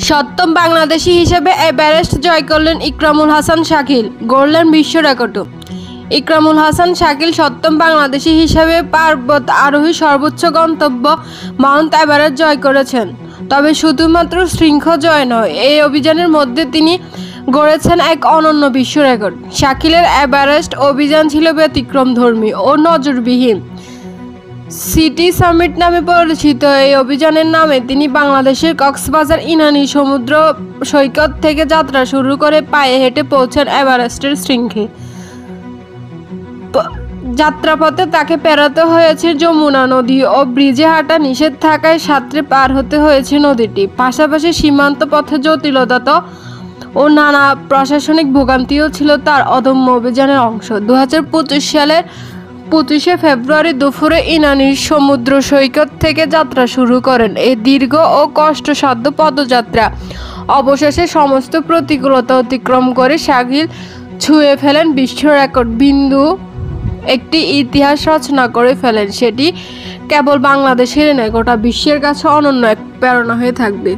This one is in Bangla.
সপ্তম বাংলাদেশি হিসেবে এভারেস্ট জয় করলেন ইকরামুল হাসান শাকিল, গড়লেন বিশ্ব রেকর্ডও। ইকরামুল হাসান শাকিল সপ্তম বাংলাদেশি হিসেবে পর্বত আরোহী সর্বোচ্চ গন্তব্য মাউন্ট এভারেস্ট জয় করেছেন। তবে শুধুমাত্র শৃঙ্গ জয় নয়, এই অভিযানের মধ্যে তিনি গড়েছেন এক অনন্য বিশ্ব রেকর্ড। শাকিলের এভারেস্ট অভিযান ছিল ব্যতিক্রমধর্মী ও নজিরবিহীন। সিটি সামিট নামে পরিচিত এই অভিযানের নামে তিনি বাংলাদেশের কক্সবাজার ইনানী সমুদ্র সৈকত থেকে যাত্রা শুরু করে পায়ে হেঁটে পৌঁছান এভারেস্টের শৃঙ্গে। যাত্রাপথে তাকে পেরোতে হয়েছে যমুনা নদী ও ব্রিজে হাঁটা নিষেধ থাকায় সাঁতরে পার হতে হয়েছে নদীটি। পাশাপাশি সীমান্ত পথে জটিলতা ও নানা প্রশাসনিক ভোগান্তিও ছিল তার অদম্য অভিযানের অংশ। 2025 সালের 25শে ফেব্রুয়ারি দুপুরে ইনানীর সমুদ্র সৈকত থেকে যাত্রা শুরু করেন এই দীর্ঘ ও কষ্টসাধ্য পদযাত্রা। অবশেষে সমস্ত প্রতিকূলতা অতিক্রম করে শাকিল ছুঁয়ে ফেলেন বিশ্ব রেকর্ড বিন্দু, একটি ইতিহাস রচনা করে ফেলেন। সেটি কেবল বাংলাদেশের নয়, গোটা বিশ্বের কাছে অনন্য এক প্রেরণা হয়ে থাকবে।